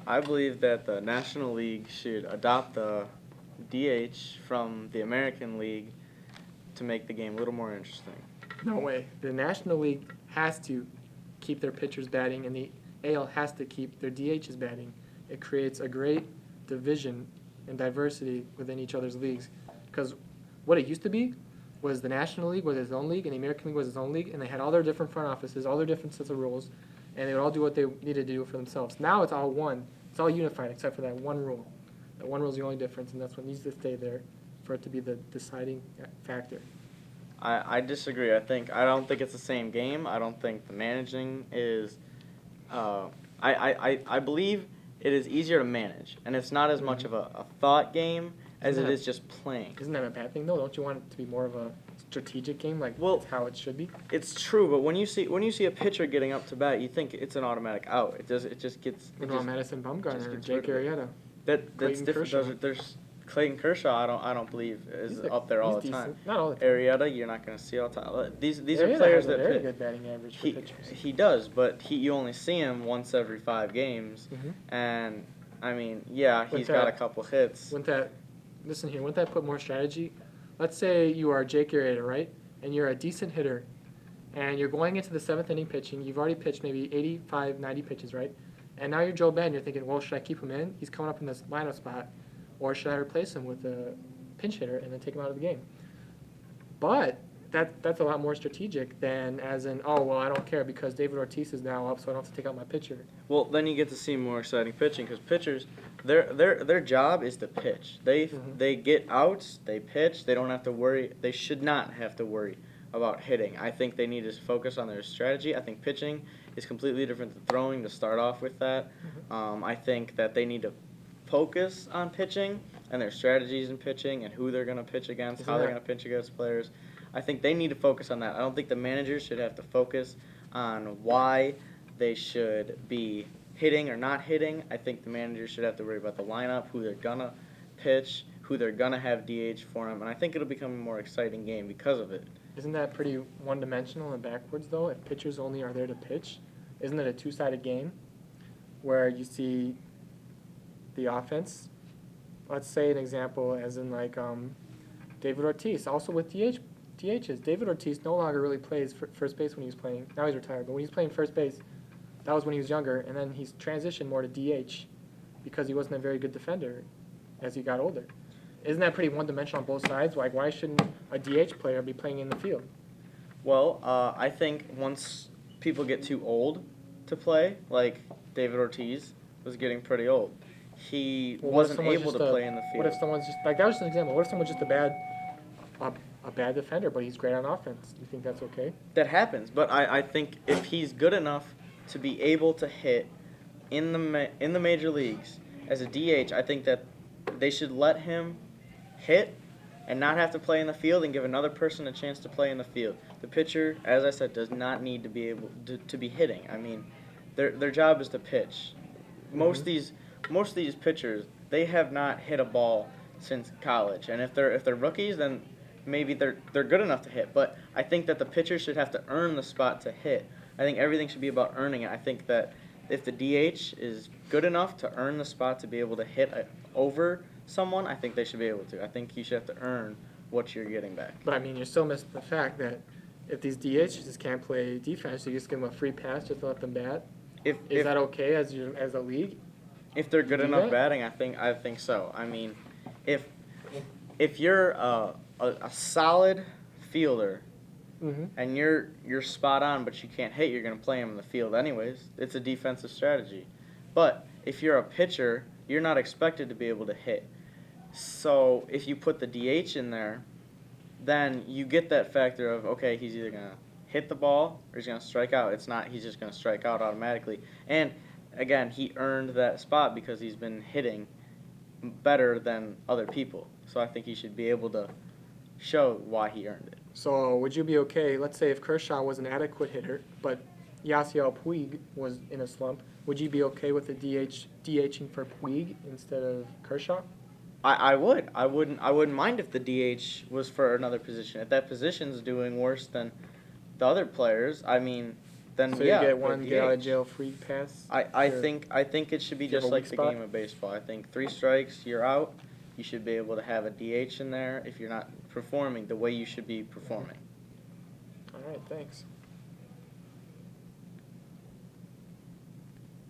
I believe that the National League should adopt the DH from the American League to make the game a little more interesting. No way. The National League has to keep their pitchers batting, and the AL has to keep their DHs batting. It creates a great division and diversity within each other's leagues. Because what it used to be was the National League was its own league, and the American League was its own league, and they had all their different front offices, all their different sets of rules, and they would all do what they needed to do for themselves. Now it's all one. It's all unified except for that one rule. That one rule is the only difference, and that's what needs to stay there for it to be the deciding factor. I disagree. I don't think it's the same game. I don't think the managing is. I believe it is easier to manage, and it's not as much of a thought game as it is just playing. Isn't that a bad thing though? Don't you want it to be more of a strategic game, like Well, it's how it should be? It's true, but when you see a pitcher getting up to bat, you think it's an automatic out. It just gets. What about Madison Bumgarner or gets Jake rid of Arrieta? That's Clayton different. Kershaw. There's Clayton Kershaw. I don't believe is up there all the He's time. decent. Not all the time. Arietta, you're not going to see all the time. These Arrieta are players has a that very pit. good batting average for pitchers. He does, but you only see him once every 5 games, Mhm. and I mean, yeah, Wouldn't he's got a that- couple hits. Wouldn't that, listen here, wouldn't that put more strategy? Let's say you are Jake Arrieta, right? And you're a decent hitter, and you're going into the 7th inning pitching. You've already pitched maybe 85, 90 pitches, right? And now you're Joe Ben. You're thinking, well, should I keep him in? He's coming up in this lineup spot. Or should I replace him with a pinch hitter and then take him out of the game? But that's a lot more strategic than as in, oh, well, I don't care because David Ortiz is now up, so I don't have to take out my pitcher. Well, then you get to see more exciting pitching because pitchers, their job is to pitch. They get outs, they pitch. They don't have to worry. They should not have to worry about hitting. I think they need to focus on their strategy. I think pitching is completely different than throwing. To start off with that, I think that they need to focus on pitching and their strategies in pitching and who they're going to pitch against, how they're going to pitch against players. I think they need to focus on that. I don't think the managers should have to focus on why they should be hitting or not hitting. I think the managers should have to worry about the lineup, who they're going to pitch, who they're going to have DH for them, and I think it'll become a more exciting game because of it. Isn't that pretty one-dimensional and backwards, though? If pitchers only are there to pitch, isn't it a two-sided game where you see the offense? Let's say an example as in like David Ortiz, also with DHs. David Ortiz no longer really plays first base when he was playing. Now he's retired, but when he was playing first base, that was when he was younger, and then he's transitioned more to DH because he wasn't a very good defender as he got older. Isn't that pretty one-dimensional on both sides? Like, why shouldn't a DH player be playing in the field? Well, I think once people get too old to play, like David Ortiz was getting pretty old, he wasn't able to play in the field. What if someone's just like that was just an example? What if someone's just a bad defender, but he's great on offense? Do you think that's okay? That happens, but I think if he's good enough to be able to hit in the major leagues as a DH, I think that they should let him hit and not have to play in the field and give another person a chance to play in the field. The pitcher, as I said, does not need to be able to be hitting. I mean, their job is to pitch. Most of these pitchers, they have not hit a ball since college, and if they're rookies, then maybe they're good enough to hit. But I think that the pitcher should have to earn the spot to hit. I think everything should be about earning it. I think that if the DH is good enough to earn the spot to be able to hit over someone, I think they should be able to. I think you should have to earn what you're getting back. But I mean, you're still missing the fact that if these DHs just can't play defense, you just give them a free pass just to let them bat. Is that okay as a league? If they're good Do enough that? batting, I think so. I mean, if you're a solid fielder Mm-hmm. and you're spot on, but you can't hit, you're going to play him in the field anyways. It's a defensive strategy. But if you're a pitcher, you're not expected to be able to hit. So if you put the DH in there, then you get that factor of, okay, he's either going to hit the ball or he's going to strike out. It's not he's just going to strike out automatically. And, again, he earned that spot because he's been hitting better than other people. So I think he should be able to show why he earned it. So would you be okay, let's say if Kershaw was an adequate hitter, but Yasiel Puig was in a slump, would you be okay with the DHing for Puig instead of Kershaw? I would. I wouldn't mind if the DH was for another position. If that position's doing worse than the other players, I mean, then So yeah. you get put one DH. get out of jail free pass. I Sure. think it should be Do you have just a like weak the spot? game of baseball. I think 3 strikes, you're out. You should be able to have a DH in there if you're not performing the way you should be performing. All right, thanks.